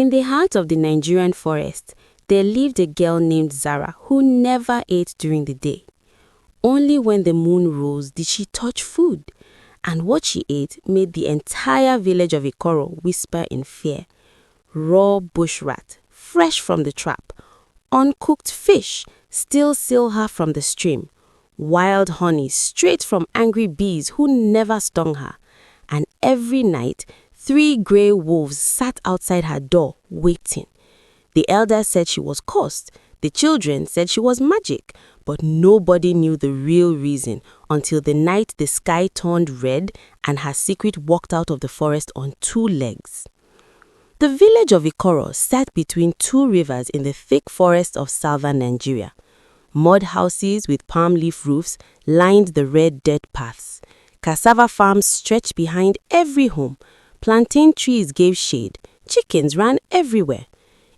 In the heart of the Nigerian forest, there lived a girl named Zara who never ate during the day. Only when the moon rose did she touch food, and what she ate made the entire village of Ikoro whisper in fear. Raw bush rat, fresh from the trap, uncooked fish, still silver from the stream, wild honey straight from angry bees who never stung her, and every night 3 grey wolves sat outside her door waiting. The elders said she was cursed, the children said she was magic, but nobody knew the real reason until the night the sky turned red and her secret walked out of the forest on 2 legs. The village of Ikoro sat between 2 rivers in the thick forest of southern Nigeria. Mud houses with palm leaf roofs lined the red dirt paths. Cassava farms stretched behind every home. Plantain trees gave shade. Chickens ran everywhere.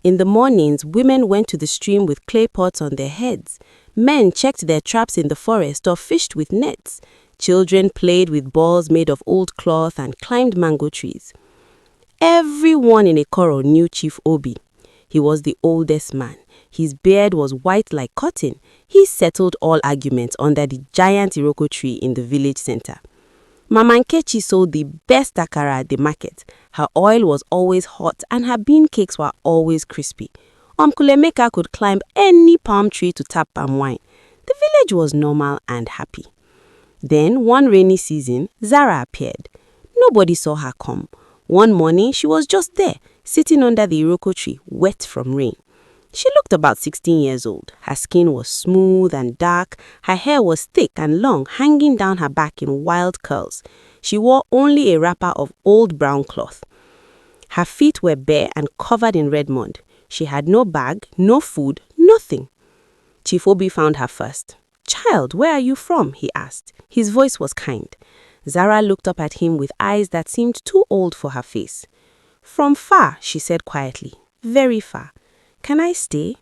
In the mornings, women went to the stream with clay pots on their heads. Men checked their traps in the forest or fished with nets. Children played with balls made of old cloth and climbed mango trees. Everyone in Ikoro knew Chief Obi. He was the oldest man. His beard was white like cotton. He settled all arguments under the giant Iroko tree in the village center. Mama Nkechi sold the best akara at the market. Her oil was always hot and her bean cakes were always crispy. Uncle Emeka could climb any palm tree to tap palm wine. The village was normal and happy. Then, one rainy season, Zara appeared. Nobody saw her come. One morning, she was just there, sitting under the Iroko tree, wet from rain. She looked about 16 years old. Her skin was smooth and dark. Her hair was thick and long, hanging down her back in wild curls. She wore only a wrapper of old brown cloth. Her feet were bare and covered in red mud. She had no bag, no food, nothing. Chief Obi found her first. "Child, where are you from?" he asked. His voice was kind. Zara looked up at him with eyes that seemed too old for her face. "From far," she said quietly. "Very far. Can I stay?"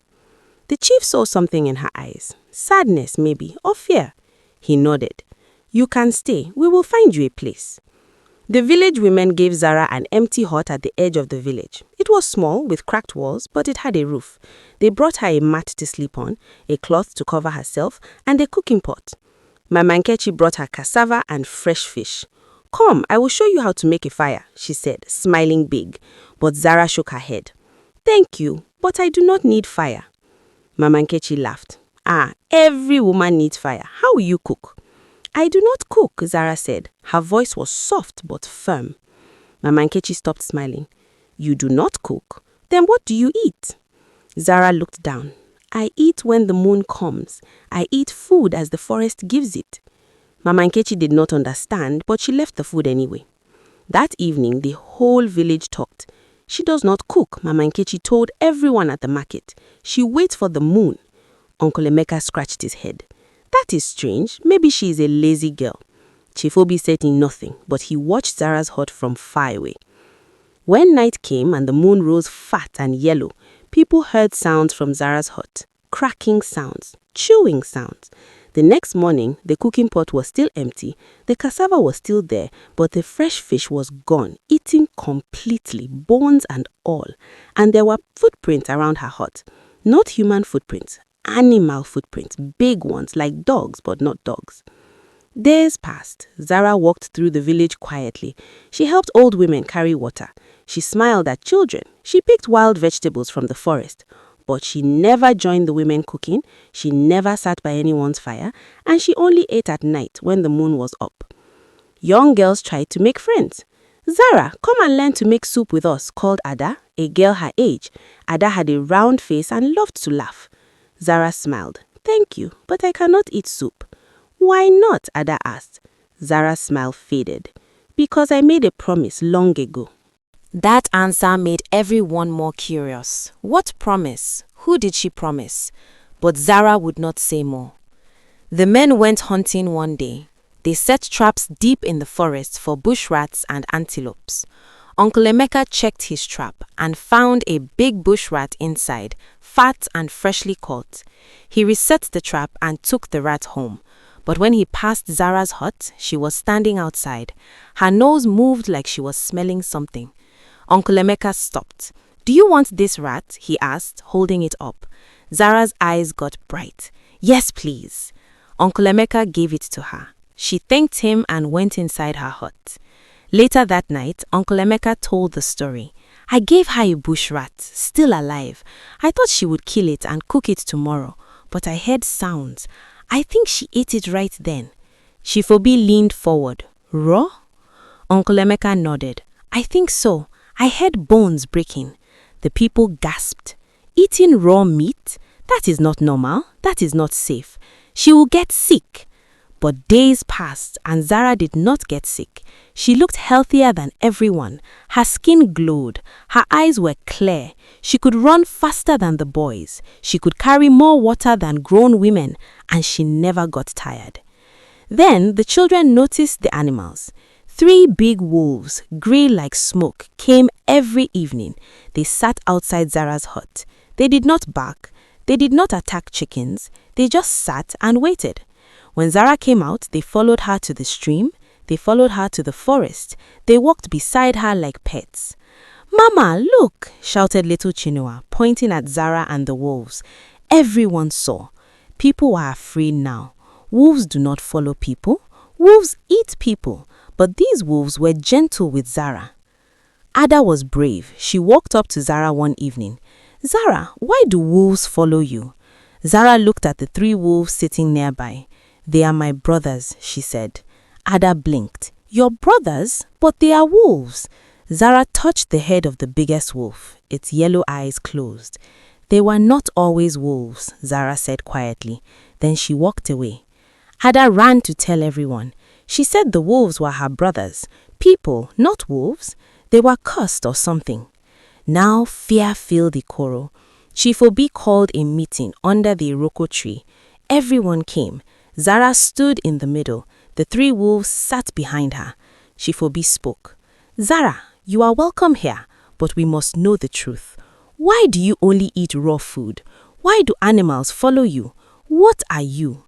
The chief saw something in her eyes. Sadness, maybe, or fear. He nodded. "You can stay. We will find you a place." The village women gave Zara an empty hut at the edge of the village. It was small, with cracked walls, but it had a roof. They brought her a mat to sleep on, a cloth to cover herself, and a cooking pot. Mama Nkechi brought her cassava and fresh fish. "Come, I will show you how to make a fire," she said, smiling big. But Zara shook her head. "Thank you, but I do not need fire." Mama Nkechi laughed. Every woman needs fire. How will you cook?" "I do not cook," Zara said. Her voice was soft but firm. Mama Nkechi stopped smiling. "You do not cook? Then what do you eat?" Zara looked down. "I eat when the moon comes. I eat food as the forest gives it." Mama Nkechi did not understand, but she left the food anyway. That evening, the whole village talked. "She does not cook," Mama Nkechi told everyone at the market. "She waits for the moon." Uncle Emeka scratched his head. "That is strange. Maybe she is a lazy girl." Chief Obi said nothing, but he watched Zara's hut from far away. When night came and the moon rose fat and yellow, people heard sounds from Zara's hut. Cracking sounds, chewing sounds. The next morning, the cooking pot was still empty, the cassava was still there, but the fresh fish was gone, eaten completely, bones and all. And there were footprints around her hut. Not human footprints, animal footprints, big ones like dogs, but not dogs. Days passed. Zara walked through the village quietly. She helped old women carry water. She smiled at children. She picked wild vegetables from the forest. But she never joined the women cooking, she never sat by anyone's fire, and she only ate at night when the moon was up. Young girls tried to make friends. "Zara, come and learn to make soup with us," called Ada, a girl her age. Ada had a round face and loved to laugh. Zara smiled. "Thank you, but I cannot eat soup." "Why not?" Ada asked. Zara's smile faded. "Because I made a promise long ago." That answer made everyone more curious. What promise? Who did she promise? But Zara would not say more. The men went hunting one day. They set traps deep in the forest for bush rats and antelopes. Uncle Emeka checked his trap and found a big bush rat inside, fat and freshly caught. He reset the trap and took the rat home. But when he passed Zara's hut, she was standing outside. Her nose moved like she was smelling something. Uncle Emeka stopped. "Do you want this rat?" he asked, holding it up. Zara's eyes got bright. "Yes, please." Uncle Emeka gave it to her. She thanked him and went inside her hut. Later that night, Uncle Emeka told the story. "I gave her a bush rat, still alive. I thought she would kill it and cook it tomorrow, but I heard sounds. I think she ate it right then." Shifobi leaned forward. "Raw?" Uncle Emeka nodded. "I think so. I heard bones breaking." The people gasped. "Eating raw meat? That is not normal. That is not safe. She will get sick." But days passed and Zara did not get sick. She looked healthier than everyone. Her skin glowed. Her eyes were clear. She could run faster than the boys. She could carry more water than grown women, and she never got tired. Then the children noticed the animals. 3 big wolves, grey like smoke, came every evening. They sat outside Zara's hut. They did not bark. They did not attack chickens. They just sat and waited. When Zara came out, they followed her to the stream. They followed her to the forest. They walked beside her like pets. "Mama, look!" shouted little Chinua, pointing at Zara and the wolves. Everyone saw. People were afraid now. Wolves do not follow people. Wolves eat people. But these wolves were gentle with Zara. Ada was brave. She walked up to Zara one evening. "Zara, why do wolves follow you?" Zara looked at the 3 wolves sitting nearby. "They are my brothers," she said. Ada blinked. "Your brothers? But they are wolves." Zara touched the head of the biggest wolf. Its yellow eyes closed. "They were not always wolves," Zara said quietly. Then she walked away. Ada ran to tell everyone. She said the wolves were her brothers. People, not wolves. They were cursed or something. Now fear filled Ikoro. Chief Obi called a meeting under the Iroko tree. Everyone came. Zara stood in the middle. The 3 wolves sat behind her. Chief Obi spoke. "Zara, you are welcome here, but we must know the truth. Why do you only eat raw food? Why do animals follow you? What are you?"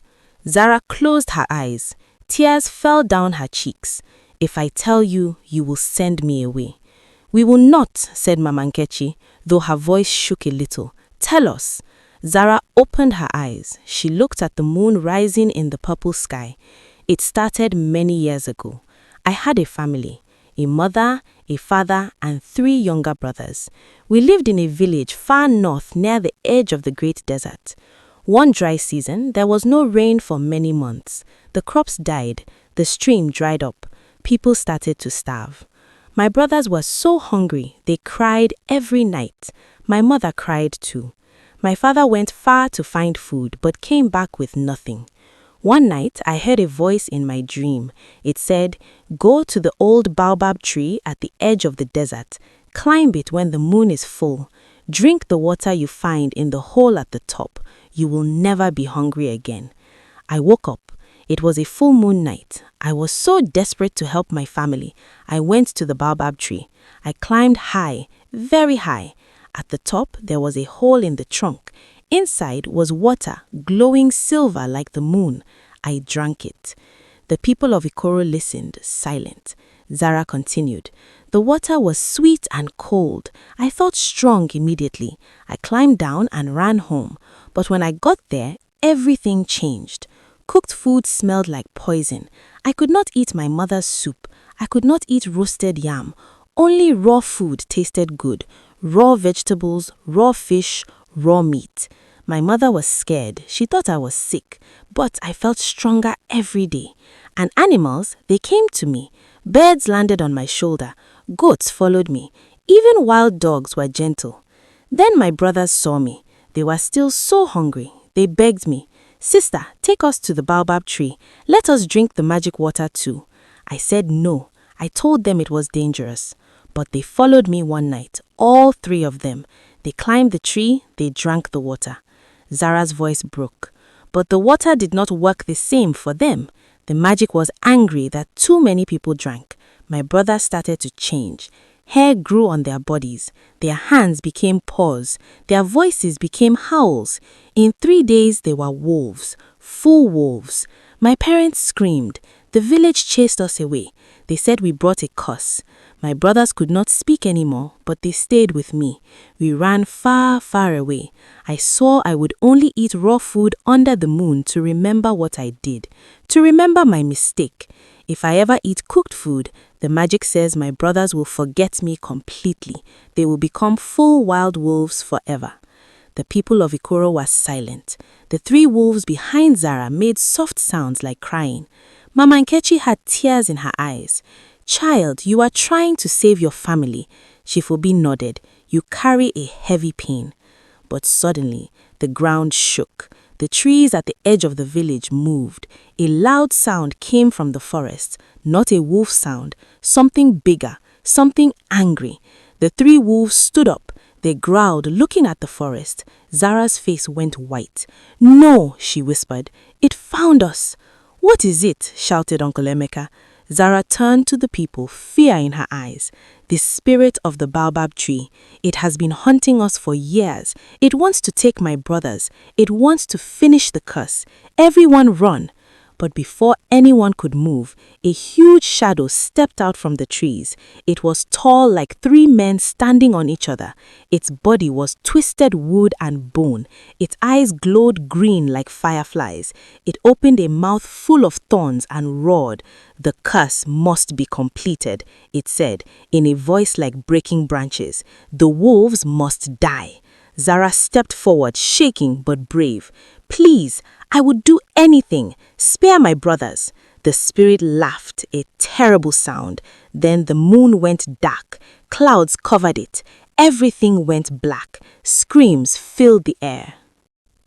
Zara closed her eyes. Tears fell down her cheeks. "If I tell you, you will send me away." "We will not," said Mama Nkechi, though her voice shook a little. "Tell us." Zara opened her eyes. She looked at the moon rising in the purple sky. "It started many years ago. I had a family, a mother, a father, and 3 younger brothers. We lived in a village far north near the edge of the great desert. One dry season, there was no rain for many months. The crops died. The stream dried up. People started to starve. My brothers were so hungry, they cried every night. My mother cried too. My father went far to find food, but came back with nothing. One night, I heard a voice in my dream. It said, "Go to the old baobab tree at the edge of the desert. Climb it when the moon is full. Drink the water you find in the hole at the top. You will never be hungry again." I woke up. It was a full moon night. I was so desperate to help my family. I went to the baobab tree. I climbed high, very high. At the top, there was a hole in the trunk. Inside was water, glowing silver like the moon. I drank it. The people of Ikoro listened, silent. Zara continued. "The water was sweet and cold. I felt strong immediately. I climbed down and ran home. But when I got there, everything changed. Cooked food smelled like poison. I could not eat my mother's soup. I could not eat roasted yam. Only raw food tasted good. Raw vegetables, raw fish, raw meat. My mother was scared. She thought I was sick. But I felt stronger every day. And animals, they came to me. Birds landed on my shoulder. Goats followed me. Even wild dogs were gentle. Then my brothers saw me. They were still so hungry. They begged me, "Sister, take us to the baobab tree. Let us drink the magic water too." I said no. I told them it was dangerous. But they followed me one night, all 3 of them. They climbed the tree, they drank the water. Zara's voice broke. But the water did not work the same for them. The magic was angry that too many people drank. My brothers started to change. Hair grew on their bodies. Their hands became paws. Their voices became howls. In 3 days, they were wolves, full wolves. My parents screamed. The village chased us away. They said we brought a curse. My brothers could not speak anymore, but they stayed with me. We ran far, far away. I swore I would only eat raw food under the moon to remember what I did, to remember my mistake. If I ever eat cooked food, the magic says my brothers will forget me completely. They will become full wild wolves forever. The people of Ikoro were silent. The 3 wolves behind Zara made soft sounds like crying. Mama Nkechi had tears in her eyes. Child, you are trying to save your family. Shifobi nodded. You carry a heavy pain. But suddenly, the ground shook. The trees at the edge of the village moved. A loud sound came from the forest, not a wolf sound, something bigger, something angry. The 3 wolves stood up. They growled, looking at the forest. Zara's face went white. No, she whispered. It found us. What is it? Shouted Uncle Emeka. Zara turned to the people, fear in her eyes. The spirit of the baobab tree. It has been hunting us for years. It wants to take my brothers. It wants to finish the curse. Everyone run. But before anyone could move, a huge shadow stepped out from the trees. It was tall like 3 men standing on each other. Its body was twisted wood and bone. Its eyes glowed green like fireflies. It opened a mouth full of thorns and roared. The curse must be completed, it said, in a voice like breaking branches. The wolves must die. Zara stepped forward, shaking but brave. Please, I would do anything. Spare my brothers. The spirit laughed, a terrible sound. Then the moon went dark. Clouds covered it. Everything went black. Screams filled the air.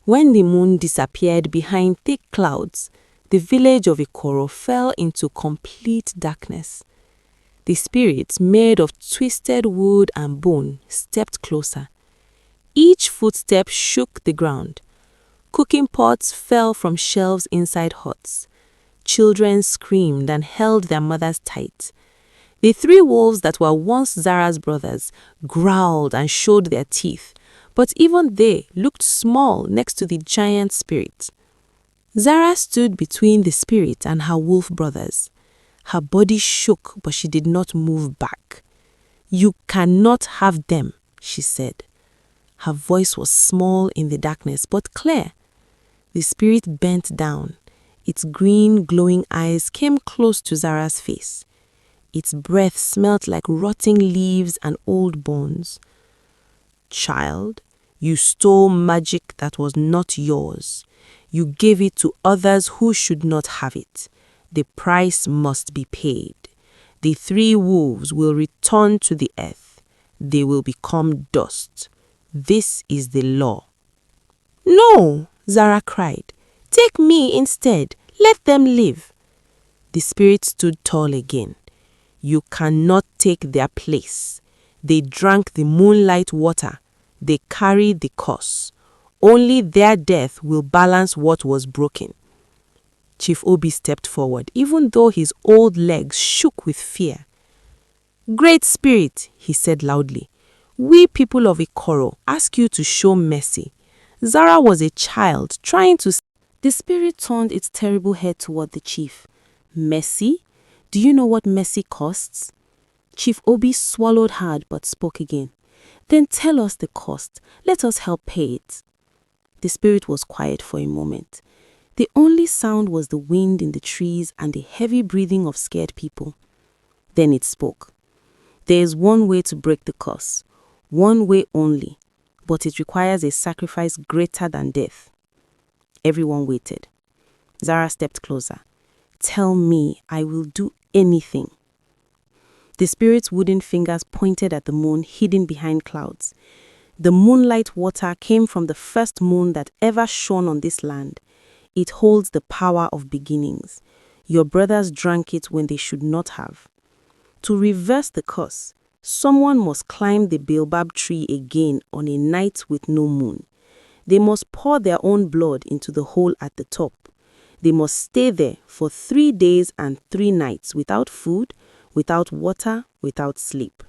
When the moon disappeared behind thick clouds, the village of Ikoro fell into complete darkness. The spirits, made of twisted wood and bone, stepped closer. Each footstep shook the ground. Cooking pots fell from shelves inside huts. Children screamed and held their mothers tight. The 3 wolves that were once Zara's brothers growled and showed their teeth, but even they looked small next to the giant spirit. Zara stood between the spirit and her wolf brothers. Her body shook, but she did not move back. You cannot have them, she said. Her voice was small in the darkness, but clear. The spirit bent down. Its green, glowing eyes came close to Zara's face. Its breath smelt like rotting leaves and old bones. Child, you stole magic that was not yours. You gave it to others who should not have it. The price must be paid. The 3 wolves will return to the earth. They will become dust. This is the law. No, Zara cried. Take me instead. Let them live. The spirit stood tall again. You cannot take their place. They drank the moonlight water. They carried the curse. Only their death will balance what was broken. Chief Obi stepped forward, even though his old legs shook with fear. Great Spirit, he said loudly, we people of Ikoro ask you to show mercy. Zara was a child trying to... The spirit turned its terrible head toward the chief. Mercy? Do you know what mercy costs? Chief Obi swallowed hard but spoke again. Then tell us the cost. Let us help pay it. The spirit was quiet for a moment. The only sound was the wind in the trees and the heavy breathing of scared people. Then it spoke. There is one way to break the curse. One way only. But it requires a sacrifice greater than death. Everyone waited. Zara stepped closer. Tell me, I will do anything. The spirit's wooden fingers pointed at the moon hidden behind clouds. The moonlight water came from the first moon that ever shone on this land. It holds the power of beginnings. Your brothers drank it when they should not have. To reverse the curse, someone must climb the baobab tree again on a night with no moon. They must pour their own blood into the hole at the top. They must stay there for 3 days and 3 nights without food, without water, without sleep.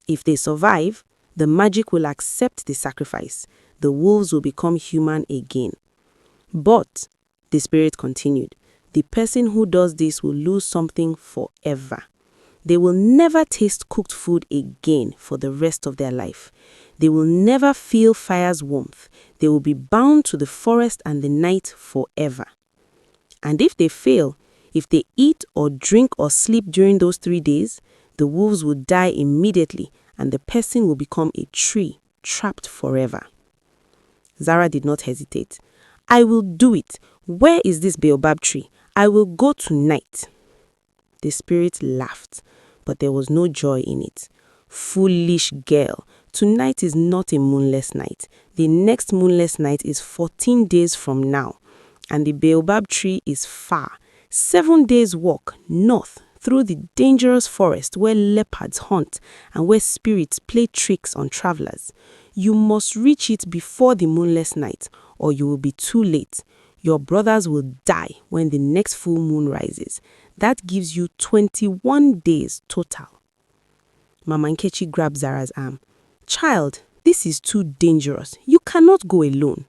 If they survive, the magic will accept the sacrifice. The wolves will become human again. But, the spirit continued, the person who does this will lose something forever. They will never taste cooked food again for the rest of their life. They will never feel fire's warmth. They will be bound to the forest and the night forever. And if they fail, if they eat or drink or sleep during those 3 days, the wolves will die immediately and the person will become a tree trapped forever. Zara did not hesitate. I will do it. Where is this baobab tree? I will go tonight. The spirit laughed, but there was no joy in it. Foolish girl, tonight is not a moonless night. The next moonless night is 14 days from now, and the baobab tree is far. 7 days' walk north through the dangerous forest where leopards hunt and where spirits play tricks on travelers. You must reach it before the moonless night, or you will be too late. Your brothers will die when the next full moon rises. That gives you 21 days total. Mama Nkechi grabbed Zara's arm. Child, this is too dangerous. You cannot go alone.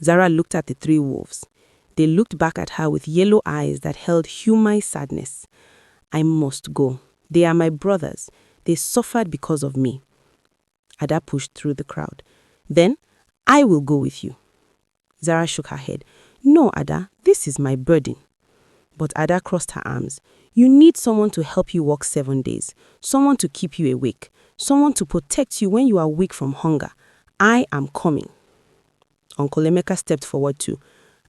Zara looked at the 3 wolves. They looked back at her with yellow eyes that held human sadness. I must go. They are my brothers. They suffered because of me. Ada pushed through the crowd. Then, I will go with you. Zara shook her head. No, Ada, this is my burden. But Ada crossed her arms. You need someone to help you walk 7 days. Someone to keep you awake. Someone to protect you when you are weak from hunger. I am coming. Uncle Emeka stepped forward too.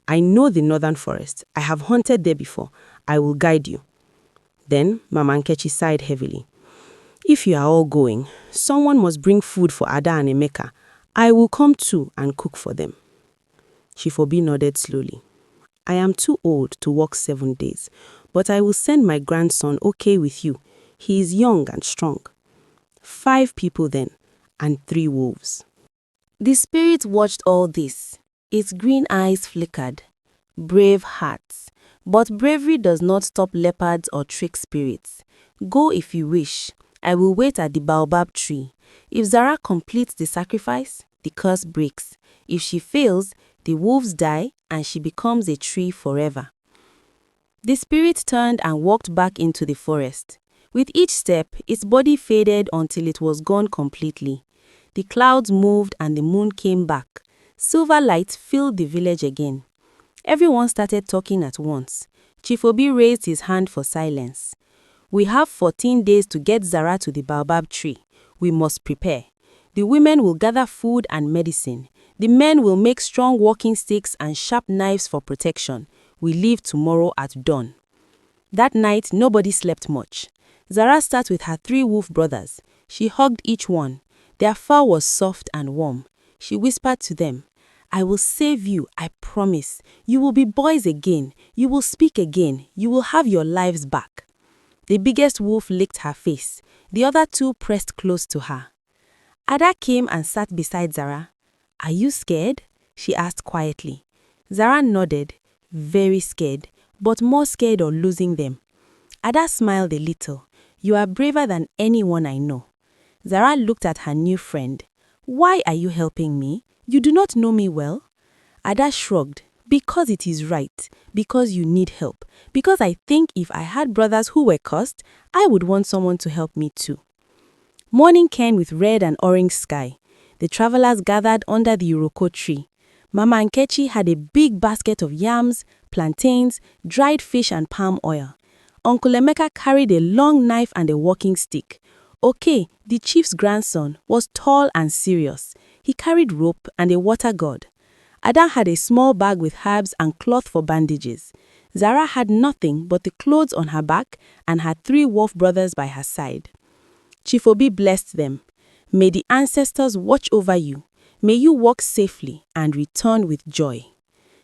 I know the northern forest. I have hunted there before. I will guide you. Then Mama Nkechi sighed heavily. If you are all going, someone must bring food for Ada and Emeka. I will come too and cook for them. Chifobi nodded slowly. I am too old to walk 7 days, but I will send my grandson okay with you. He is young and strong. 5 people then, and 3 wolves. The spirit watched all this. Its green eyes flickered. Brave hearts. But bravery does not stop leopards or trick spirits. Go if you wish. I will wait at the baobab tree. If Zara completes the sacrifice, the curse breaks. If she fails, the wolves die and she becomes a tree forever. The spirit turned and walked back into the forest. With each step, its body faded until it was gone completely. The clouds moved and the moon came back. Silver light filled the village again. Everyone started talking at once. Chifobi raised his hand for silence. We have 14 days to get Zara to the baobab tree. We must prepare. The women will gather food and medicine. The men will make strong walking sticks and sharp knives for protection. We leave tomorrow at dawn. That night, nobody slept much. Zara sat with her 3 wolf brothers. She hugged each one. Their fur was soft and warm. She whispered to them, I will save you, I promise. You will be boys again. You will speak again. You will have your lives back. The biggest wolf licked her face. The other 2 pressed close to her. Ada came and sat beside Zara. Are you scared? She asked quietly. Zara nodded, very scared, but more scared of losing them. Ada smiled a little. You are braver than anyone I know. Zara looked at her new friend. Why are you helping me? You do not know me well. Ada shrugged. Because it is right. Because you need help. Because I think if I had brothers who were cursed, I would want someone to help me too. Morning came with red and orange sky. The travelers gathered under the Iroko tree. Mama Nkechi had a big basket of yams, plantains, dried fish and palm oil. Uncle Emeka carried a long knife and a walking stick. Oke, the chief's grandson, was tall and serious. He carried rope and a water god. Ada had a small bag with herbs and cloth for bandages. Zara had nothing but the clothes on her back and had 3 wolf brothers by her side. Chifobi blessed them. May the ancestors watch over you. May you walk safely and return with joy.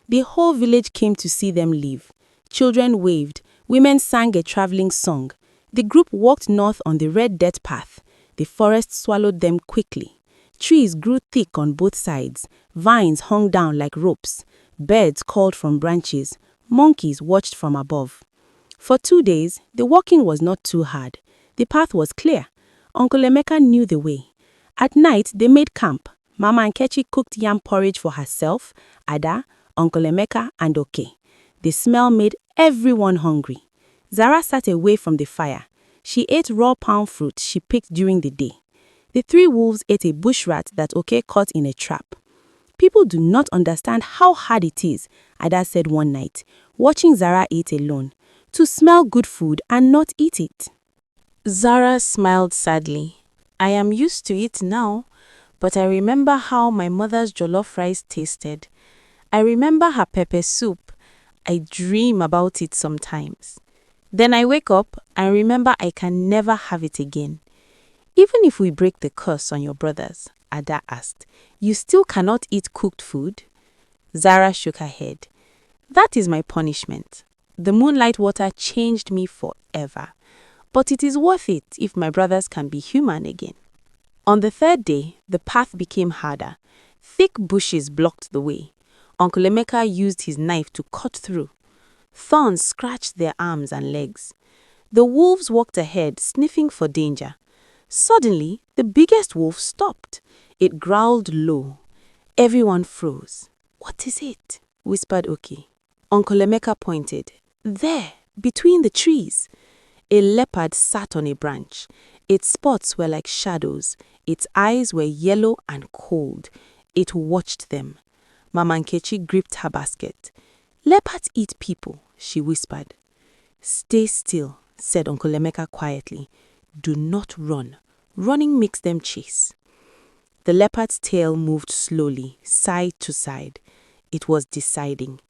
The whole village came to see them leave. Children waved. Women sang a traveling song. The group walked north on the red dirt path. The forest swallowed them quickly. Trees grew thick on both sides. Vines hung down like ropes. Birds called from branches. Monkeys watched from above. For 2 days, the walking was not too hard. The path was clear. Uncle Emeka knew the way. At night, they made camp. Mama Nkechi cooked yam porridge for herself, Ada, Uncle Emeka, and Oke. The smell made everyone hungry. Zara sat away from the fire. She ate raw palm fruit she picked during the day. The 3 wolves ate a bush rat that Oke caught in a trap. People do not understand how hard it is, Ada said one night, watching Zara eat alone, to smell good food and not eat it. Zara smiled sadly. I am used to it now, but I remember how my mother's jollof rice tasted. I remember her pepper soup. I dream about it sometimes. Then I wake up and remember I can never have it again. Even if we break the curse on your brothers, Ada asked, you still cannot eat cooked food? Zara shook her head. That is my punishment. The moonlight water changed me forever. But it is worth it if my brothers can be human again. On the 3rd day, the path became harder. Thick bushes blocked the way. Uncle Emeka used his knife to cut through. Thorns scratched their arms and legs. The wolves walked ahead, sniffing for danger. Suddenly, the biggest wolf stopped. It growled low. Everyone froze. What is it? Whispered Oki. Uncle Emeka pointed. There, between the trees. A leopard sat on a branch. Its spots were like shadows. Its eyes were yellow and cold. It watched them. Mama Nkechi gripped her basket. Leopards eat people, she whispered. Stay still, said Uncle Emeka quietly. Do not run. Running makes them chase. The leopard's tail moved slowly, side to side. It was deciding.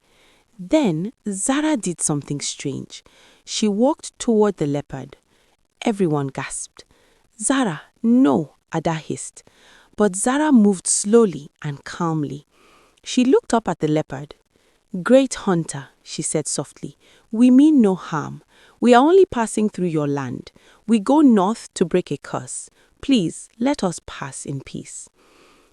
Then Zara did something strange. She walked toward the leopard. Everyone gasped. Zara, no, Ada hissed. But Zara moved slowly and calmly. She looked up at the leopard. Great hunter, she said softly, we mean no harm. We are only passing through your land. We go north to break a curse. Please, let us pass in peace.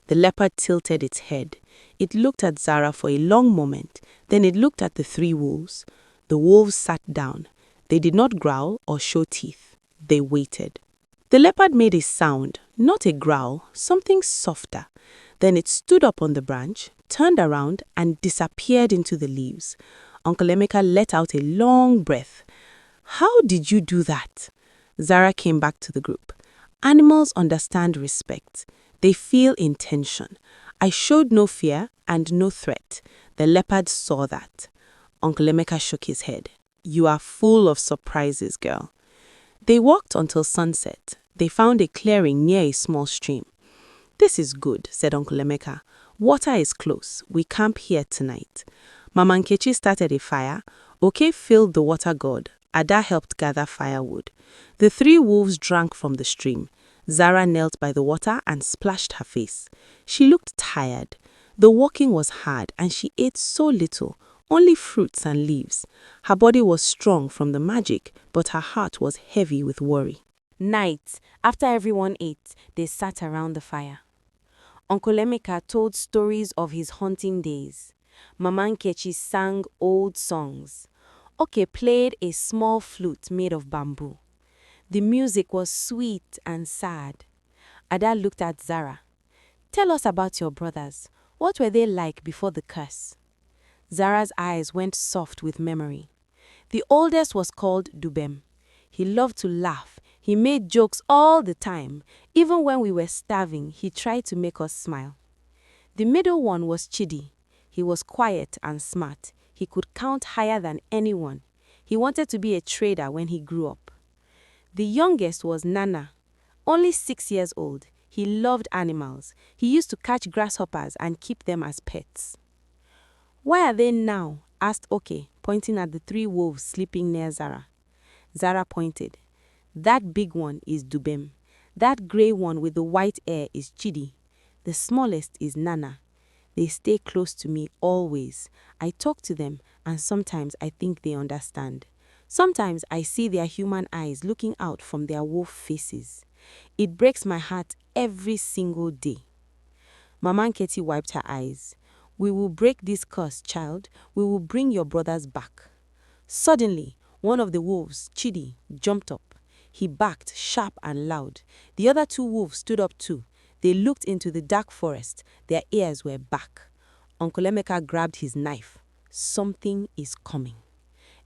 The leopard tilted its head. It looked at Zara for a long moment. Then it looked at the 3 wolves. The wolves sat down. They did not growl or show teeth. They waited. The leopard made a sound, not a growl, something softer. Then it stood up on the branch, turned around, and disappeared into the leaves. Uncle Emeka let out a long breath. How did you do that? Zara came back to the group. Animals understand respect. They feel intention. I showed no fear and no threat. The leopard saw that. Uncle Emeka shook his head. You are full of surprises, girl. They walked until sunset. They found a clearing near a small stream. This is good, said Uncle Emeka. Water is close. We camp here tonight. Mama Nkechi started a fire. Oke filled the water gourd. Ada helped gather firewood. The 3 wolves drank from the stream. Zara knelt by the water and splashed her face. She looked tired. The walking was hard and she ate so little, only fruits and leaves. Her body was strong from the magic, but her heart was heavy with worry. Night, after everyone ate, they sat around the fire. Uncle Emeka told stories of his hunting days. Mama Nkechi sang old songs. Oke played a small flute made of bamboo. The music was sweet and sad. Ada looked at Zara. Tell us about your brothers. What were they like before the curse? Zara's eyes went soft with memory. The oldest was called Dubem. He loved to laugh. He made jokes all the time. Even when we were starving, he tried to make us smile. The middle one was Chidi. He was quiet and smart. He could count higher than anyone. He wanted to be a trader when he grew up. The youngest was Nana, only 6 years old. He loved animals. He used to catch grasshoppers and keep them as pets. Where are they now? Asked Oke, pointing at the 3 wolves sleeping near Zara. Zara pointed. That big one is Dubem. That grey one with the white hair is Chidi. The smallest is Nana. They stay close to me always. I talk to them and sometimes I think they understand. Sometimes I see their human eyes looking out from their wolf faces. It breaks my heart every single day. Mama Nkechi wiped her eyes. We will break this curse, child. We will bring your brothers back. Suddenly, one of the wolves, Chidi, jumped up. He barked sharp and loud. The other 2 wolves stood up too. They looked into the dark forest. Their ears were back. Uncle Emeka grabbed his knife. Something is coming.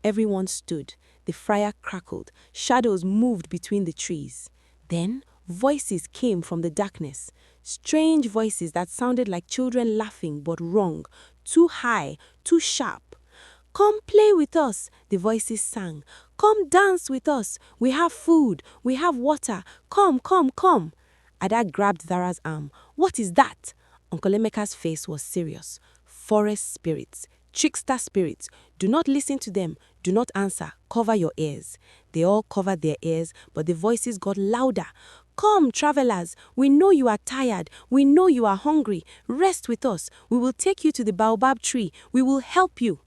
Everyone stood. The fire crackled. Shadows moved between the trees. Then voices came from the darkness. Strange voices that sounded like children laughing but wrong, too high, too sharp. "Come play with us," the voices sang. "Come dance with us. We have food. We have water. Come, come, come." Ada grabbed Zara's arm. "What is that?" Uncle Emeka's face was serious. "Forest spirits. Trickster spirits. Do not listen to them. Do not answer. Cover your ears." They all covered their ears, but the voices got louder. "Come, travelers. We know you are tired. We know you are hungry. Rest with us. We will take you to the baobab tree. We will help you."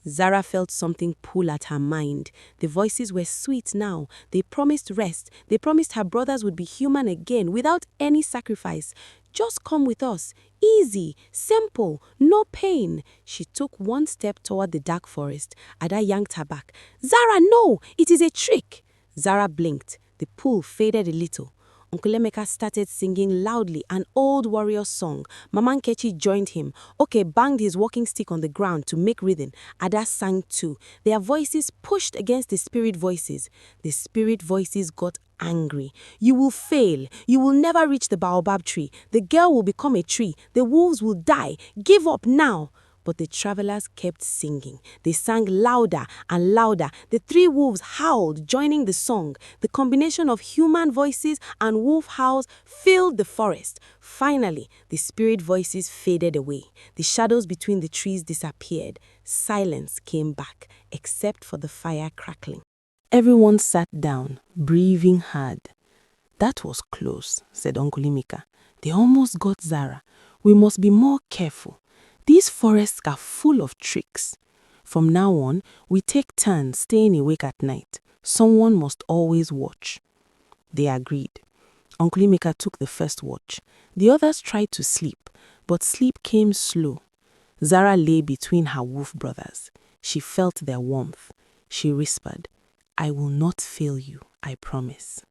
Zara felt something pull at her mind. The voices were sweet now. They promised rest. They promised her brothers would be human again without any sacrifice. "Just come with us. Easy, simple, no pain." She took one step toward the dark forest. Ada yanked her back. "Zara, no! It is a trick!" Zara blinked. The pull faded a little. Uncle Emeka started singing loudly an old warrior song. Mama Nkechi joined him. Oke banged his walking stick on the ground to make rhythm. Ada sang too. Their voices pushed against the spirit voices. The spirit voices got angry. "You will fail. You will never reach the baobab tree. The girl will become a tree. The wolves will die. Give up now." But the travelers kept singing. They sang louder and louder. The three wolves howled, joining the song. The combination of human voices and wolf howls filled the forest. Finally, the spirit voices faded away. The shadows between the trees disappeared. Silence came back, except for the fire crackling. Everyone sat down, breathing hard. "That was close," said Uncle Emeka. "They almost got Zara. We must be more careful. These forests are full of tricks. From now on, we take turns staying awake at night. Someone must always watch." They agreed. Uncle Emeka took the first watch. The others tried to sleep, but sleep came slow. Zara lay between her wolf brothers. She felt their warmth. She whispered, "I will not fail you, I promise."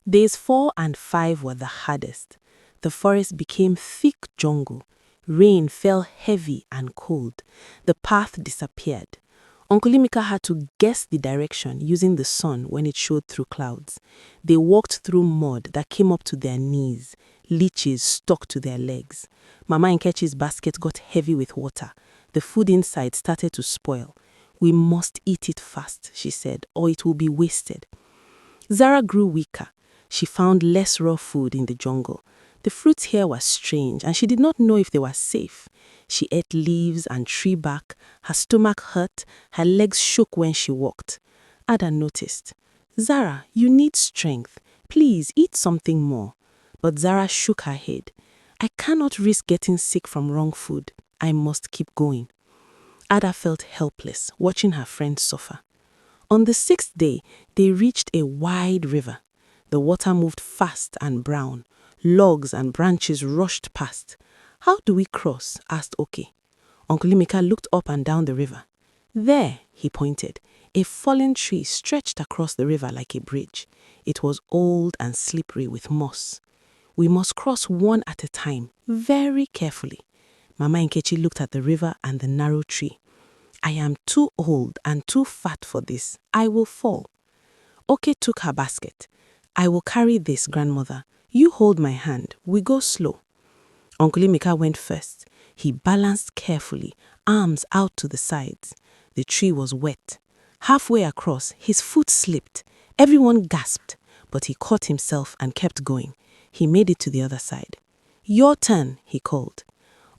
Days 4 and 5 were the hardest. The forest became thick jungle. Rain fell heavy and cold. The path disappeared. Uncle Emeka had to guess the direction using the sun when it showed through clouds. They walked through mud that came up to their knees. Leeches stuck to their legs. Mama Nkechi's basket got heavy with water. The food inside started to spoil. "We must eat it fast," she said, "or it will be wasted." Zara grew weaker. She found less raw food in the jungle. The fruits here were strange, and she did not know if they were safe. She ate leaves and tree bark. Her stomach hurt. Her legs shook when she walked. Ada noticed. "Zara, you need strength. Please eat something more." But Zara shook her head. "I cannot risk getting sick from wrong food. I must keep going." Ada felt helpless, watching her friend suffer. On the 6th day, they reached a wide river. The water moved fast and brown. Logs and branches rushed past. "How do we cross?" asked Oke. Uncle Emeka looked up and down the river. "There," he pointed. A fallen tree stretched across the river like a bridge. It was old and slippery with moss. "We must cross one at a time, very carefully." Mama Nkechi looked at the river and the narrow tree. "I am too old and too fat for this. I will fall." Oke took her basket. "I will carry this, grandmother. You hold my hand. We go slow." Uncle Emeka went first. He balanced carefully, arms out to the sides. The tree was wet. Halfway across, his foot slipped. Everyone gasped, but he caught himself and kept going. He made it to the other side. "Your turn," he called.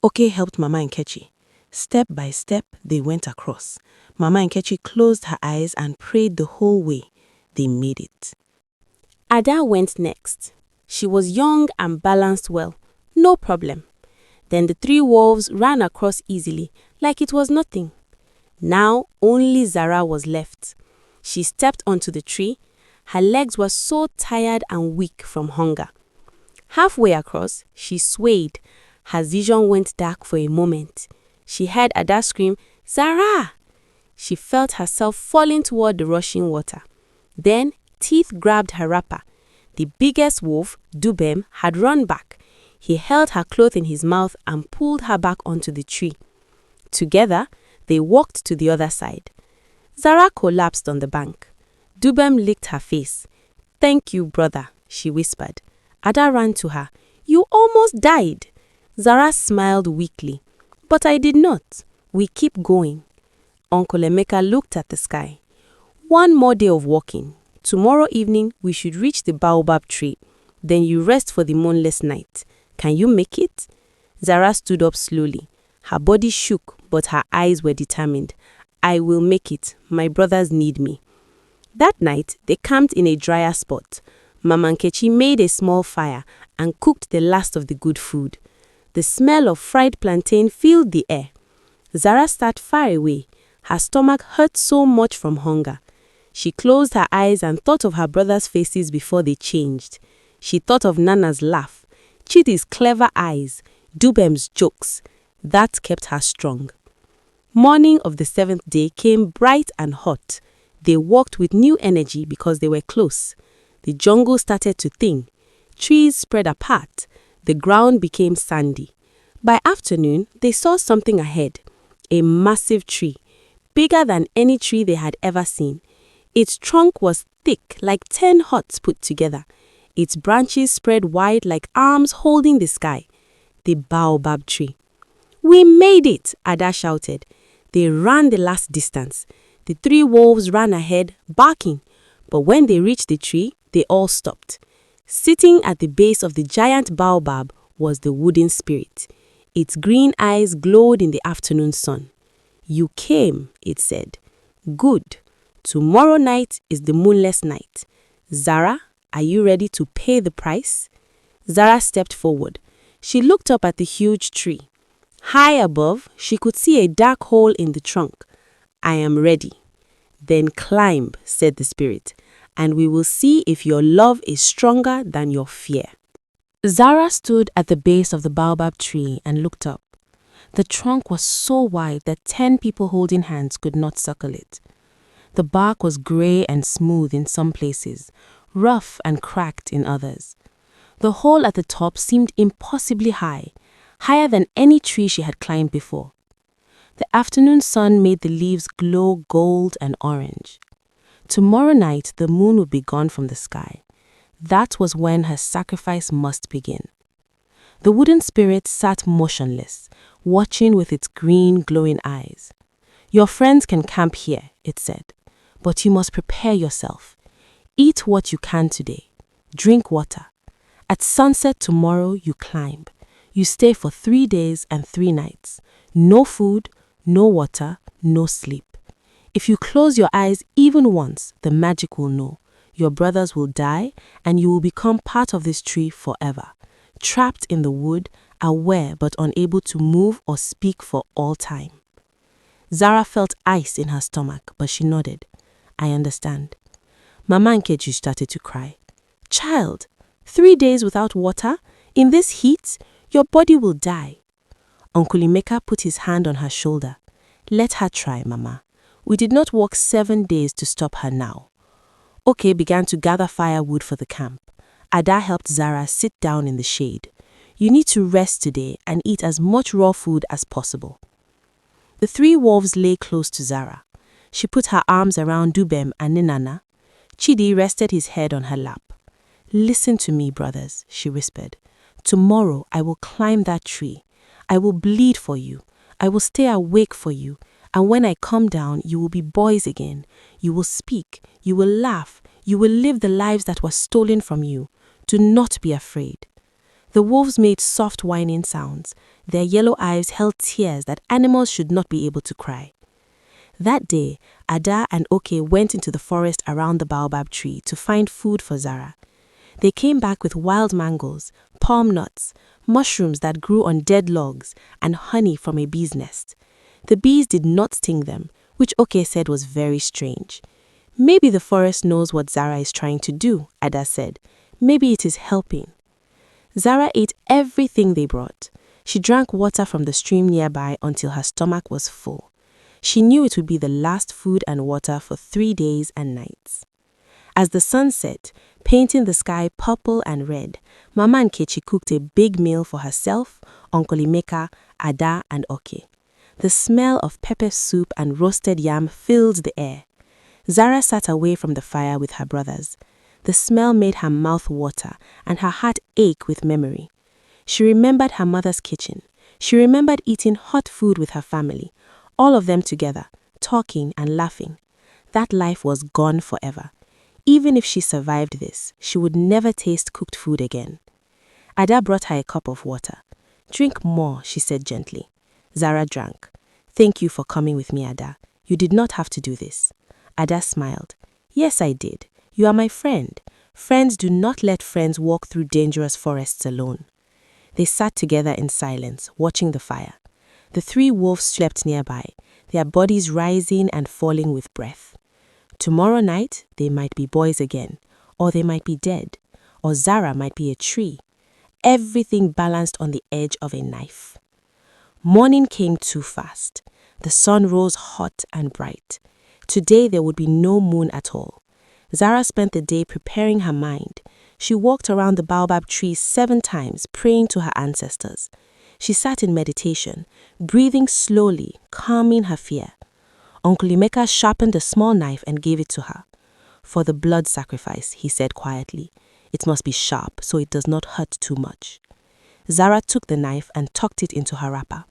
Oke helped Mama Nkechi. Step by step, they went across. Mama Nkechi closed her eyes and prayed the whole way. They made it. Ada went next. She was young and balanced well. No problem. Then the three wolves ran across easily, like it was nothing. Now only Zara was left. She stepped onto the tree. Her legs were so tired and weak from hunger. Halfway across, she swayed. Her vision went dark for a moment. She heard Ada scream, "Zara!" She felt herself falling toward the rushing water. Then teeth grabbed her wrapper. The biggest wolf, Dubem, had run back. He held her cloth in his mouth and pulled her back onto the tree. Together, they walked to the other side. Zara collapsed on the bank. Dubem licked her face. "Thank you, brother," she whispered. Ada ran to her. "You almost died." Zara smiled weakly. "But I did not. We keep going." Uncle Emeka looked at the sky. "One more day of walking. Tomorrow evening we should reach the baobab tree. Then you rest for the moonless night. Can you make it?" Zara stood up slowly. Her body shook, but her eyes were determined. "I will make it. My brothers need me." That night, they camped in a drier spot. Mama Nkechi made a small fire and cooked the last of the good food. The smell of fried plantain filled the air. Zara sat far away. Her stomach hurt so much from hunger. She closed her eyes and thought of her brothers' faces before they changed. She thought of Nana's laugh, Chidi's clever eyes, Dubem's jokes. That kept her strong. Morning of the 7th day came bright and hot. They walked with new energy because they were close. The jungle started to thin. Trees spread apart. The ground became sandy. By afternoon, they saw something ahead. A massive tree, bigger than any tree they had ever seen. Its trunk was thick like 10 huts put together. Its branches spread wide like arms holding the sky. The baobab tree. "We made it!" Ada shouted. They ran the last distance. The 3 wolves ran ahead, barking. But when they reached the tree, they all stopped. Sitting at the base of the giant baobab was the wooden spirit. Its green eyes glowed in the afternoon sun. "You came," it said. "Good. Tomorrow night is the moonless night. Zara, are you ready to pay the price?" Zara stepped forward. She looked up at the huge tree. High above, she could see a dark hole in the trunk. "I am ready." "Then climb," said the spirit, "and we will see if your love is stronger than your fear." Zara stood at the base of the baobab tree and looked up. The trunk was so wide that 10 people holding hands could not circle it. The bark was grey and smooth in some places, rough and cracked in others. The hole at the top seemed impossibly high, higher than any tree she had climbed before. The afternoon sun made the leaves glow gold and orange. Tomorrow night the moon would be gone from the sky. That was when her sacrifice must begin. The wooden spirit sat motionless, watching with its green, glowing eyes. "Your friends can camp here," it said, "but you must prepare yourself. Eat what you can today. Drink water. At sunset tomorrow you climb. You stay for 3 days and 3 nights. No food, no water, no sleep. If you close your eyes even once, the magic will know. Your brothers will die, and you will become part of this tree forever, trapped in the wood, aware but unable to move or speak for all time." Zara felt ice in her stomach, but she nodded. "I understand." Mama Nkechi started to cry. "Child, 3 days without water? In this heat? Your body will die." Uncle Emeka put his hand on her shoulder. "Let her try, Mama. We did not walk 7 days to stop her now." Oke began to gather firewood for the camp. Ada helped Zara sit down in the shade. "You need to rest today and eat as much raw food as possible." The 3 wolves lay close to Zara. She put her arms around Dubem and Ninana. Chidi rested his head on her lap. "Listen to me, brothers," she whispered. "Tomorrow I will climb that tree. I will bleed for you. I will stay awake for you. And when I come down, you will be boys again. You will speak. You will laugh. You will live the lives that were stolen from you. Do not be afraid." The wolves made soft whining sounds. Their yellow eyes held tears that animals should not be able to cry. That day, Ada and Oke went into the forest around the baobab tree to find food for Zara. They came back with wild mangoes, palm nuts, mushrooms that grew on dead logs, and honey from a bee's nest. The bees did not sting them, which Oke said was very strange. "Maybe the forest knows what Zara is trying to do," Ada said. "Maybe it is helping." Zara ate everything they brought. She drank water from the stream nearby until her stomach was full. She knew it would be the last food and water for 3 days and nights. As the sun set, painting the sky purple and red, Mama Nkechi cooked a big meal for herself, Uncle Emeka, Ada, and Oke. The smell of pepper soup and roasted yam filled the air. Zara sat away from the fire with her brothers. The smell made her mouth water and her heart ache with memory. She remembered her mother's kitchen. She remembered eating hot food with her family, all of them together, talking and laughing. That life was gone forever. Even if she survived this, she would never taste cooked food again. Ada brought her a cup of water. "Drink more," she said gently. Zara drank. "Thank you for coming with me, Ada. You did not have to do this." Ada smiled. "Yes, I did. You are my friend. Friends do not let friends walk through dangerous forests alone." They sat together in silence, watching the fire. The three wolves slept nearby, their bodies rising and falling with breath. Tomorrow night, they might be boys again, or they might be dead, or Zara might be a tree. Everything balanced on the edge of a knife. Morning came too fast. The sun rose hot and bright. Today there would be no moon at all. Zara spent the day preparing her mind. She walked around the baobab tree 7 times, praying to her ancestors. She sat in meditation, breathing slowly, calming her fear. Uncle Emeka sharpened a small knife and gave it to her. "For the blood sacrifice," he said quietly. "It must be sharp so it does not hurt too much." Zara took the knife and tucked it into her wrapper.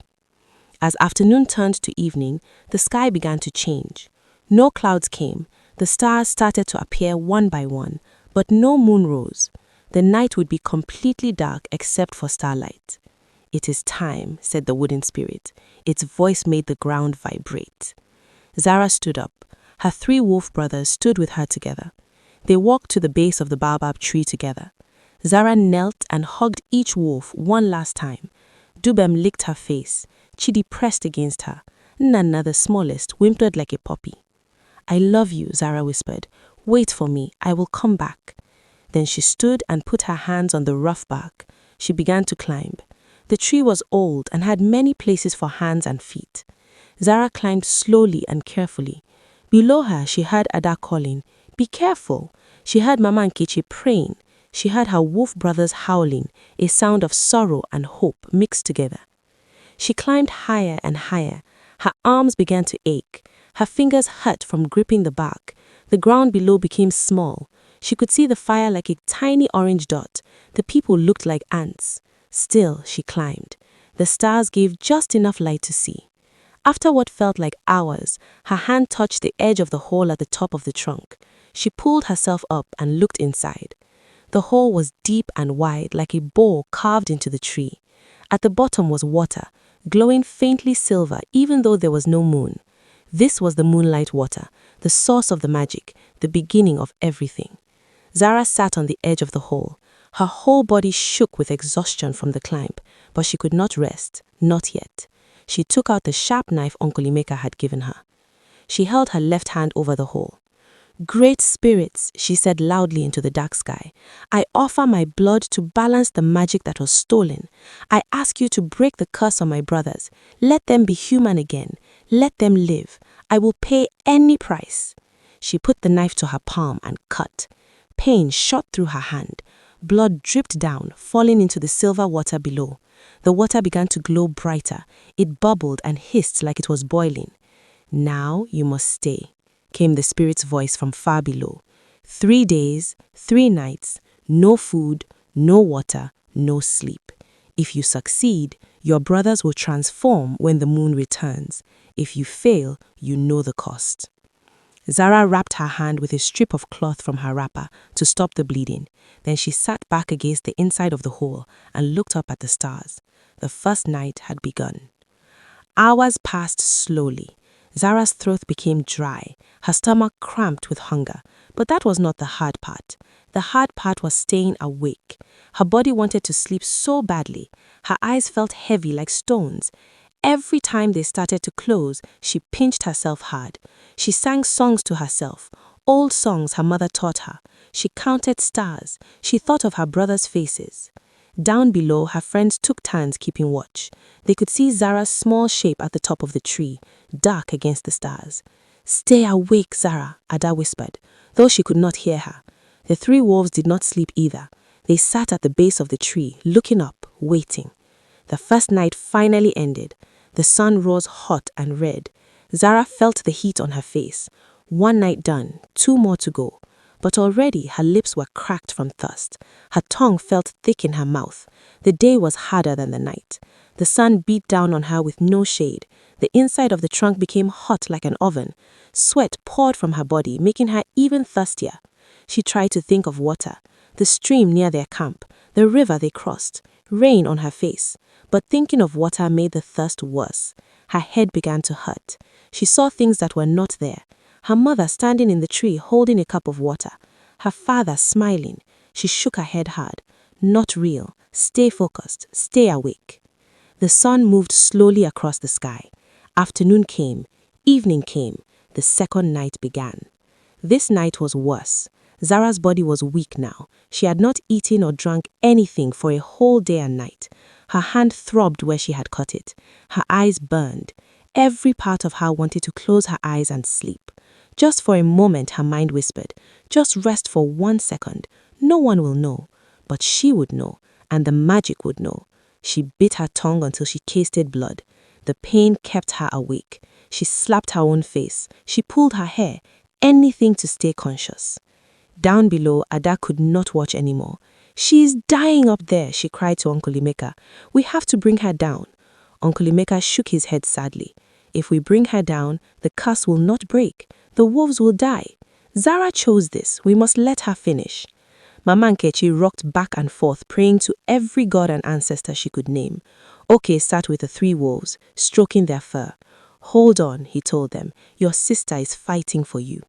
As afternoon turned to evening, the sky began to change. No clouds came. The stars started to appear one by one, but no moon rose. The night would be completely dark except for starlight. "It is time," said the wooden spirit. Its voice made the ground vibrate. Zara stood up. Her 3 wolf brothers stood with her together. They walked to the base of the baobab tree together. Zara knelt and hugged each wolf one last time. Dubem licked her face. Chidi pressed against her. Nana, the smallest, whimpered like a puppy. "I love you," Zara whispered. "Wait for me. I will come back." Then she stood and put her hands on the rough bark. She began to climb. The tree was old and had many places for hands and feet. Zara climbed slowly and carefully. Below her, she heard Ada calling, "Be careful." She heard Mama Nkechi praying. She heard her wolf brothers howling, a sound of sorrow and hope mixed together. She climbed higher and higher. Her arms began to ache. Her fingers hurt from gripping the bark. The ground below became small. She could see the fire like a tiny orange dot. The people looked like ants. Still, she climbed. The stars gave just enough light to see. After what felt like hours, her hand touched the edge of the hole at the top of the trunk. She pulled herself up and looked inside. The hole was deep and wide, like a bowl carved into the tree. At the bottom was water, glowing faintly silver even though there was no moon. This was the moonlight water, the source of the magic, the beginning of everything. Zara sat on the edge of the hole. Her whole body shook with exhaustion from the climb, but she could not rest, not yet. She took out the sharp knife Uncle Emeka had given her. She held her left hand over the hole. "Great spirits," she said loudly into the dark sky, "I offer my blood to balance the magic that was stolen. I ask you to break the curse on my brothers. Let them be human again. Let them live. I will pay any price." She put the knife to her palm and cut. Pain shot through her hand. Blood dripped down, falling into the silver water below. The water began to glow brighter. It bubbled and hissed like it was boiling. "Now you must stay," came the spirit's voice from far below. 3 days, 3 nights, no food, no water, no sleep. If you succeed, your brothers will transform when the moon returns. If you fail, you know the cost. Zara wrapped her hand with a strip of cloth from her wrapper to stop the bleeding. Then she sat back against the inside of the hole and looked up at the stars. The first night had begun. Hours passed slowly. Zara's throat became dry, her stomach cramped with hunger. But that was not the hard part. The hard part was staying awake. Her body wanted to sleep so badly. Her eyes felt heavy like stones. Every time they started to close, she pinched herself hard. She sang songs to herself, old songs her mother taught her. She counted stars. She thought of her brothers' faces. Down below, her friends took turns keeping watch. They could see Zara's small shape at the top of the tree, dark against the stars. "Stay awake, Zara," Ada whispered, though she could not hear her. The 3 wolves did not sleep either. They sat at the base of the tree, looking up, waiting. The first night finally ended. The sun rose hot and red. Zara felt the heat on her face. One night done, 2 more to go. But already her lips were cracked from thirst. Her tongue felt thick in her mouth. The day was harder than the night. The sun beat down on her with no shade. The inside of the trunk became hot like an oven. Sweat poured from her body, making her even thirstier. She tried to think of water, the stream near their camp, the river they crossed, rain on her face. But thinking of water made the thirst worse. Her head began to hurt. She saw things that were not there. Her mother standing in the tree holding a cup of water. Her father smiling. She shook her head hard. Not real. Stay focused. Stay awake. The sun moved slowly across the sky. Afternoon came. Evening came. The second night began. This night was worse. Zara's body was weak now. She had not eaten or drunk anything for a whole day and night. Her hand throbbed where she had cut it. Her eyes burned. Every part of her wanted to close her eyes and sleep. Just for a moment, her mind whispered, just rest for 1 second. No one will know. But she would know, and the magic would know. She bit her tongue until she tasted blood. The pain kept her awake. She slapped her own face. She pulled her hair. Anything to stay conscious. Down below, Ada could not watch anymore. She is dying up there, she cried to Uncle Emeka. We have to bring her down. Uncle Emeka shook his head sadly. If we bring her down, the curse will not break. The wolves will die. Zara chose this. We must let her finish. Mama Nkechi rocked back and forth, praying to every god and ancestor she could name. Oke sat with the 3 wolves, stroking their fur. Hold on, he told them. Your sister is fighting for you.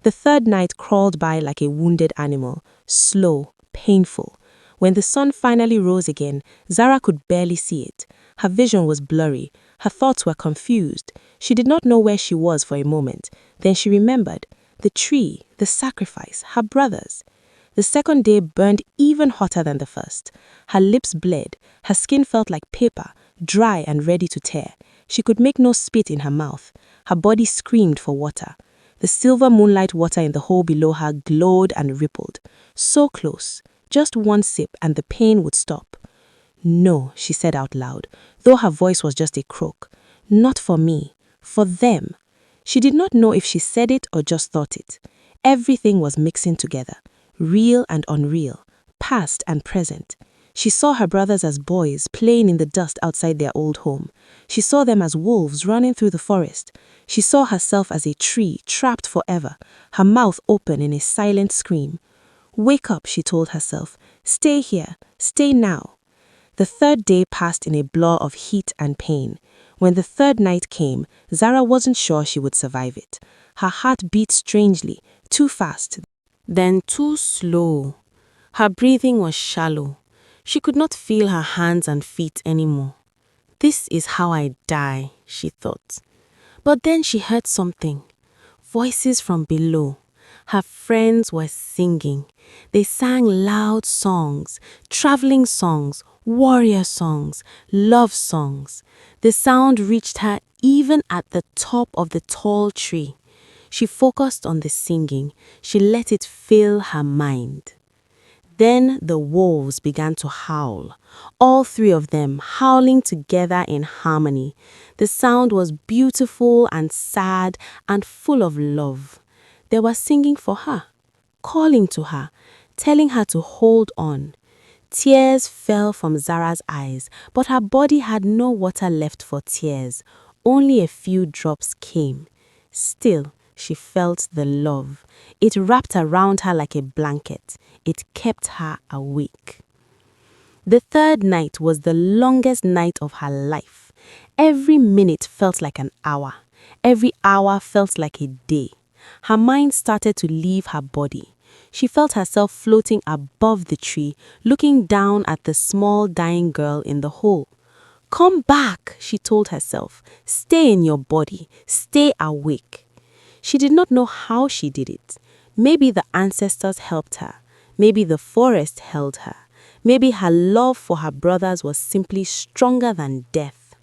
The third night crawled by like a wounded animal, slow, painful. When the sun finally rose again, Zara could barely see it. Her vision was blurry. Her thoughts were confused. She did not know where she was for a moment. Then she remembered. The tree, the sacrifice, her brothers. The second day burned even hotter than the first. Her lips bled. Her skin felt like paper, dry and ready to tear. She could make no spit in her mouth. Her body screamed for water. The silver moonlight water in the hole below her glowed and rippled. So close. Just 1 sip and the pain would stop. No, she said out loud, though her voice was just a croak. Not for me. For them. She did not know if she said it or just thought it. Everything was mixing together. Real and unreal. Past and present. She saw her brothers as boys playing in the dust outside their old home. She saw them as wolves running through the forest. She saw herself as a tree trapped forever, her mouth open in a silent scream. Wake up, she told herself. Stay here. Stay now. The third day passed in a blur of heat and pain. When the third night came, Zara wasn't sure she would survive it. Her heart beat strangely, too fast, then too slow. Her breathing was shallow. She could not feel her hands and feet anymore. This is how I die, she thought. But then she heard something. Voices from below. Her friends were singing. They sang loud songs, traveling songs, warrior songs, love songs. The sound reached her even at the top of the tall tree. She focused on the singing. She let it fill her mind. Then the wolves began to howl, all 3 of them howling together in harmony. The sound was beautiful and sad and full of love. They were singing for her, calling to her, telling her to hold on. Tears fell from Zara's eyes, but her body had no water left for tears. Only a few drops came. Still, she felt the love. It wrapped around her like a blanket. It kept her awake. The third night was the longest night of her life. Every minute felt like an hour. Every hour felt like a day. Her mind started to leave her body. She felt herself floating above the tree, looking down at the small dying girl in the hole. Come back, she told herself. Stay in your body. Stay awake. She did not know how she did it. Maybe the ancestors helped her. Maybe the forest held her. Maybe her love for her brothers was simply stronger than death.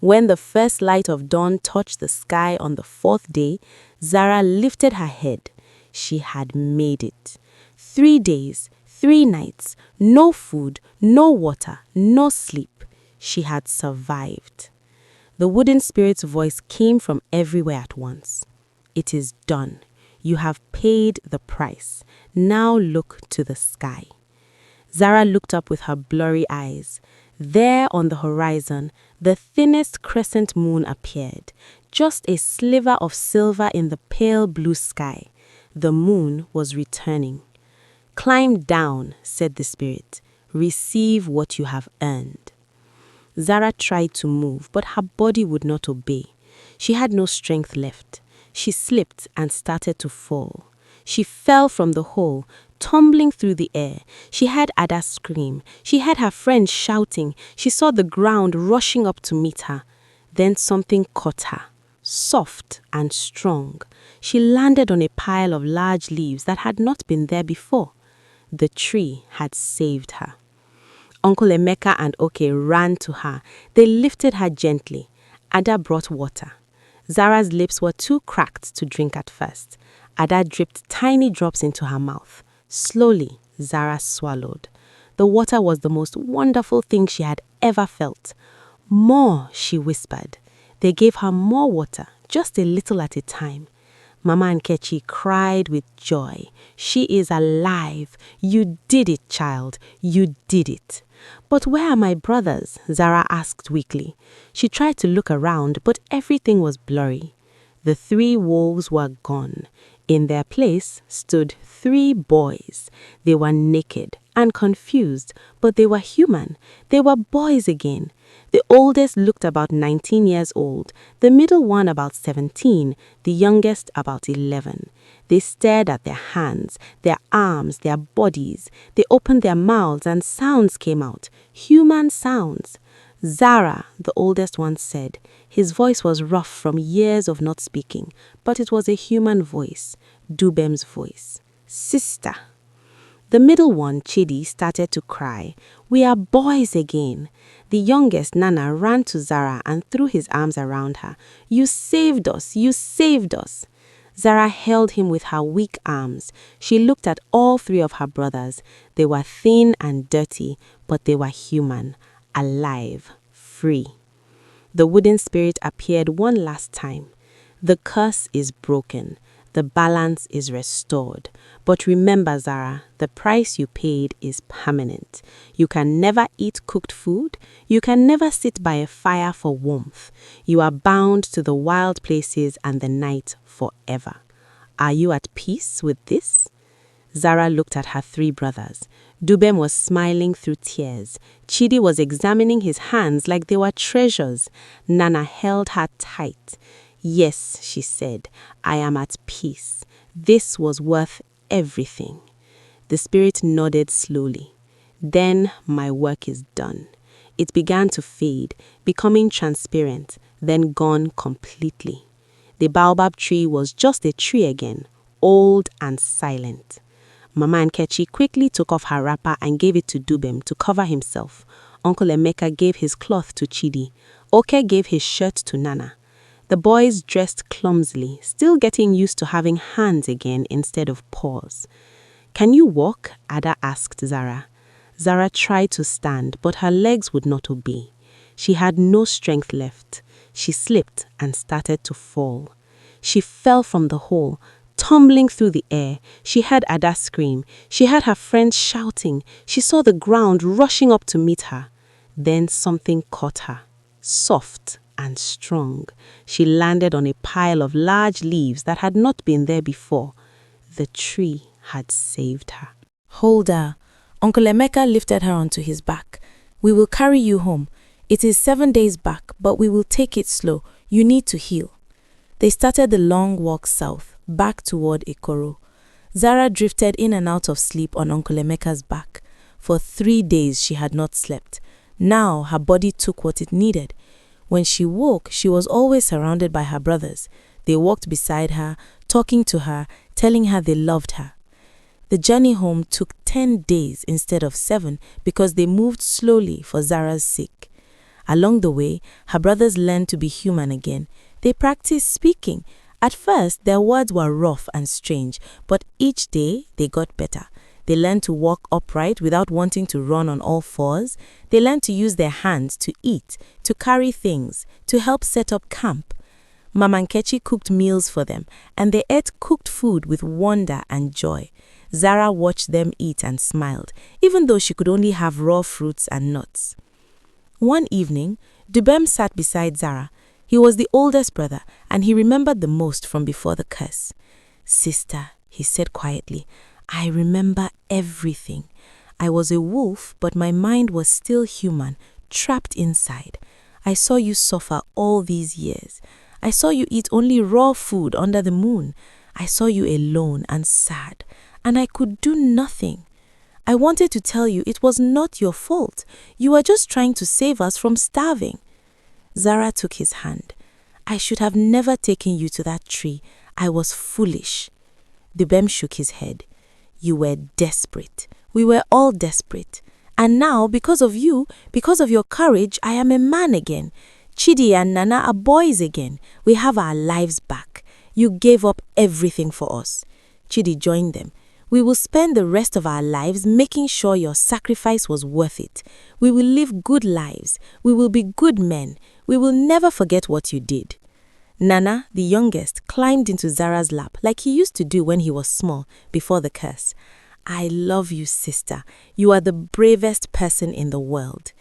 When the first light of dawn touched the sky on the 4th day, Zara lifted her head. She had made it. 3 days, 3 nights, no food, no water, no sleep. She had survived. The wooden spirit's voice came from everywhere at once. It is done. You have paid the price. Now look to the sky." Zara looked up with her blurry eyes. There on the horizon, the thinnest crescent moon appeared, just a sliver of silver in the pale blue sky. The moon was returning. "Climb down," said the spirit. "Receive what you have earned." Zara tried to move, but her body would not obey. She had no strength left. She slipped and started to fall. She fell from the hole, tumbling through the air. She heard Ada scream. She heard her friends shouting. She saw the ground rushing up to meet her. Then something caught her, soft and strong. She landed on a pile of large leaves that had not been there before. The tree had saved her. Uncle Emeka and Oke ran to her. They lifted her gently. Ada brought water. Zara's lips were too cracked to drink at first. Ada dripped tiny drops into her mouth. Slowly, Zara swallowed. The water was the most wonderful thing she had ever felt. "More," she whispered. They gave her more water, just a little at a time. Mama Nkechi cried with joy. "She is alive. You did it, child. You did it." "But where are my brothers?" Zara asked weakly. She tried to look around, but everything was blurry. The 3 wolves were gone. In their place stood 3 boys. They were naked and confused, but they were human. They were boys again. The oldest looked about 19 years old, the middle one about 17, the youngest about 11. They stared at their hands, their arms, their bodies. They opened their mouths and sounds came out, human sounds. "Zara," the oldest one said. His voice was rough from years of not speaking, but it was a human voice, Dubem's voice. "Sister." The middle one, Chidi, started to cry. "We are boys again." The youngest, Nana, ran to Zara and threw his arms around her. "You saved us! You saved us!" Zara held him with her weak arms. She looked at all 3 of her brothers. They were thin and dirty, but they were human, alive, free. The wooden spirit appeared one last time. "The curse is broken. The balance is restored. But remember, Zara, the price you paid is permanent. You can never eat cooked food. You can never sit by a fire for warmth. You are bound to the wild places and the night forever. Are you at peace with this?" Zara looked at her 3 brothers. Dubem was smiling through tears. Chidi was examining his hands like they were treasures. Nana held her tight. "Yes," she said, "I am at peace. This was worth everything." The spirit nodded slowly. "Then my work is done." It began to fade, becoming transparent, then gone completely. The baobab tree was just a tree again, old and silent. Mama Nkechi quickly took off her wrapper and gave it to Dubem to cover himself. Uncle Emeka gave his cloth to Chidi. Oke gave his shirt to Nana. The boys dressed clumsily, still getting used to having hands again instead of paws. "Can you walk?" Ada asked Zara. Zara tried to stand, but her legs would not obey. She had no strength left. She slipped and started to fall. She fell from the hole, tumbling through the air. She heard Ada scream. She heard her friends shouting. She saw the ground rushing up to meet her. Then something caught her, soft and strong. She landed on a pile of large leaves that had not been there before. The tree had saved her. "Hold her." Uncle Emeka lifted her onto his back. "We will carry you home. It is 7 days back, but we will take it slow. You need to heal." They started the long walk south, back toward Ikoro. Zara drifted in and out of sleep on Uncle Emeka's back. For 3 days she had not slept. Now her body took what it needed. When she woke, she was always surrounded by her brothers. They walked beside her, talking to her, telling her they loved her. The journey home took 10 days instead of 7 because they moved slowly for Zara's sake. Along the way, her brothers learned to be human again. They practiced speaking. At first, their words were rough and strange, but each day they got better. They learned to walk upright without wanting to run on all 4s. They learned to use their hands to eat, to carry things, to help set up camp. Mama Nkechi cooked meals for them, and they ate cooked food with wonder and joy. Zara watched them eat and smiled, even though she could only have raw fruits and nuts. One evening, Dubem sat beside Zara. He was the oldest brother, and he remembered the most from before the curse. "Sister," he said quietly, "I remember everything. I was a wolf, but my mind was still human, trapped inside. I saw you suffer all these years. I saw you eat only raw food under the moon. I saw you alone and sad, and I could do nothing. I wanted to tell you it was not your fault. You were just trying to save us from starving." Zara took his hand. "I should have never taken you to that tree. I was foolish." Dubem shook his head. "You were desperate. We were all desperate. And now, because of you, because of your courage, I am a man again. Chidi and Nana are boys again. We have our lives back. You gave up everything for us." Chidi joined them. "We will spend the rest of our lives making sure your sacrifice was worth it. We will live good lives. We will be good men. We will never forget what you did." Nana, the youngest, climbed into Zara's lap like he used to do when he was small, before the curse. "I love you, sister. You are the bravest person in the world."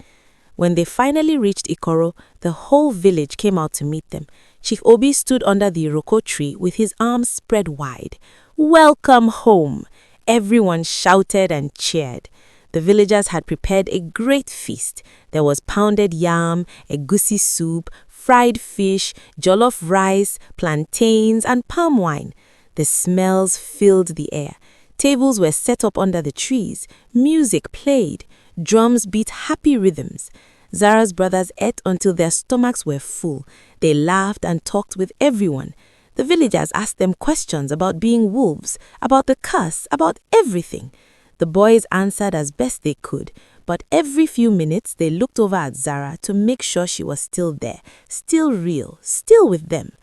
When they finally reached Ikoro, the whole village came out to meet them. Chief Obi stood under the Iroko tree with his arms spread wide. "Welcome home!" Everyone shouted and cheered. The villagers had prepared a great feast. There was pounded yam, egusi soup, fried fish, jollof rice, plantains, and palm wine. The smells filled the air. Tables were set up under the trees. Music played. Drums beat happy rhythms. Zara's brothers ate until their stomachs were full. They laughed and talked with everyone. The villagers asked them questions about being wolves, about the curse, about everything. The boys answered as best they could, but every few minutes they looked over at Zara to make sure she was still there, still real, still with them.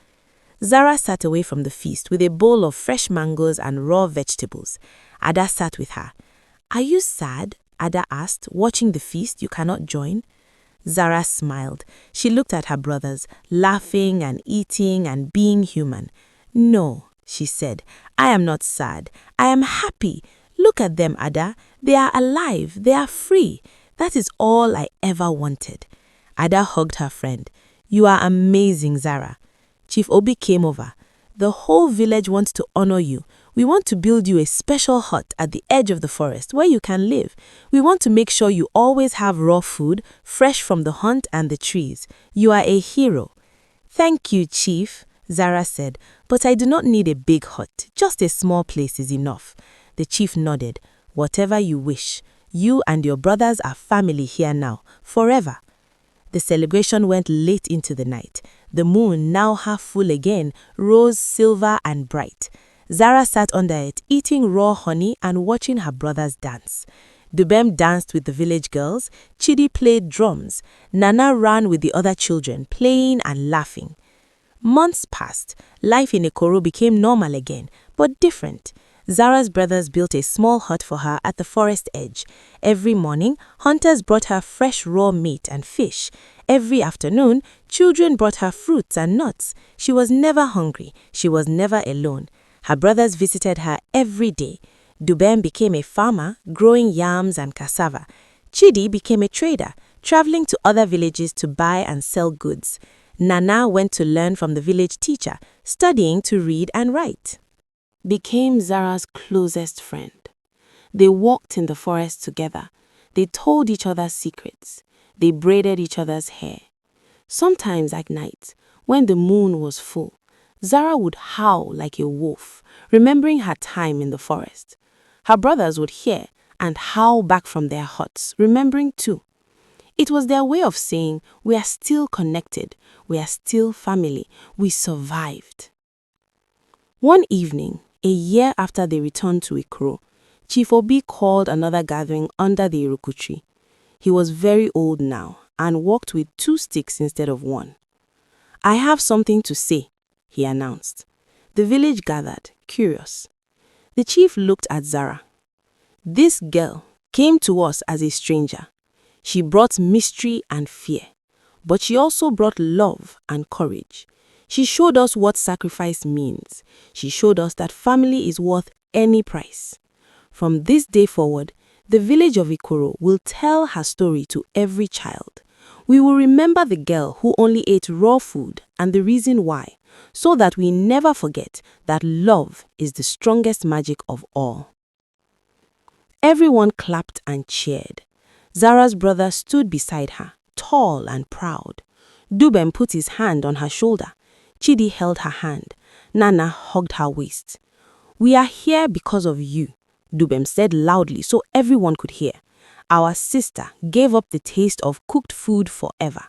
Zara sat away from the feast with a bowl of fresh mangoes and raw vegetables. Ada sat with her. "Are you sad?" Ada asked, "watching the feast you cannot join?" Zara smiled. She looked at her brothers, laughing and eating and being human. "No," she said, "I am not sad. I am happy. Look at them, Ada. They are alive. They are free. That is all I ever wanted." Ada hugged her friend. "You are amazing, Zara." Chief Obi came over. "The whole village wants to honor you. We want to build you a special hut at the edge of the forest where you can live. We want to make sure you always have raw food, fresh from the hunt and the trees. You are a hero." "Thank you, Chief," Zara said, "but I do not need a big hut. Just a small place is enough." The chief nodded. "Whatever you wish. You and your brothers are family here now, forever." The celebration went late into the night. The moon, now half full again, rose silver and bright. Zara sat under it, eating raw honey and watching her brothers dance. Dubem danced with the village girls. Chidi played drums. Nana ran with the other children, playing and laughing. Months passed. Life in Ikoro became normal again, but different. Zara's brothers built a small hut for her at the forest edge. Every morning, hunters brought her fresh raw meat and fish. Every afternoon, children brought her fruits and nuts. She was never hungry. She was never alone. Her brothers visited her every day. Dubem became a farmer, growing yams and cassava. Chidi became a trader, traveling to other villages to buy and sell goods. Nana went to learn from the village teacher, studying to read and write. Became Zara's closest friend. They walked in the forest together. They told each other secrets. They braided each other's hair. Sometimes at night, when the moon was full, Zara would howl like a wolf, remembering her time in the forest. Her brothers would hear and howl back from their huts, remembering too. It was their way of saying, "We are still connected. We are still family. We survived." One evening, a year after they returned to Ikoro, Chief Obi called another gathering under the Iruku tree. He was very old now and walked with 2 sticks instead of 1. "I have something to say," he announced. The village gathered, curious. The chief looked at Zara. "This girl came to us as a stranger. She brought mystery and fear, but she also brought love and courage. She showed us what sacrifice means. She showed us that family is worth any price. From this day forward, the village of Ikoro will tell her story to every child. We will remember the girl who only ate raw food and the reason why, so that we never forget that love is the strongest magic of all. Everyone clapped and cheered. Zara's brother stood beside her, tall and proud. Dubem put his hand on her shoulder. Chidi held her hand. Nana hugged her waist. "We are here because of you," Dubem said loudly so everyone could hear. Our sister gave up the taste of cooked food forever.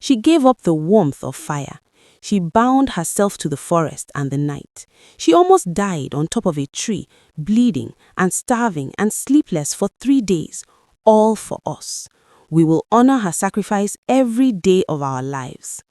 She gave up the warmth of fire. She bound herself to the forest and the night. She almost died on top of a tree, bleeding and starving and sleepless for 3 days, all for us. We will honor her sacrifice every day of our lives.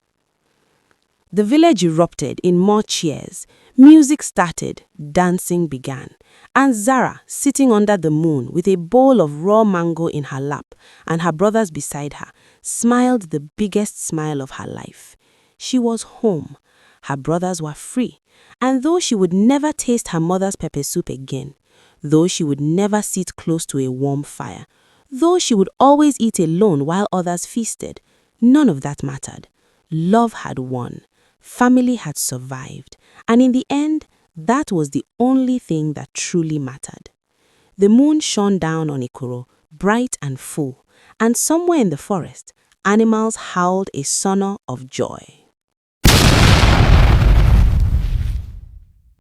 The village erupted in more cheers. Music started, dancing began, and Zara, sitting under the moon with a bowl of raw mango in her lap and her brothers beside her, smiled the biggest smile of her life. She was home. Her brothers were free, and though she would never taste her mother's pepper soup again, though she would never sit close to a warm fire, though she would always eat alone while others feasted, none of that mattered. Love had won. Family had survived, and in the end, that was the only thing that truly mattered. The moon shone down on Ikoro, bright and full, and somewhere in the forest, animals howled a sonor of joy.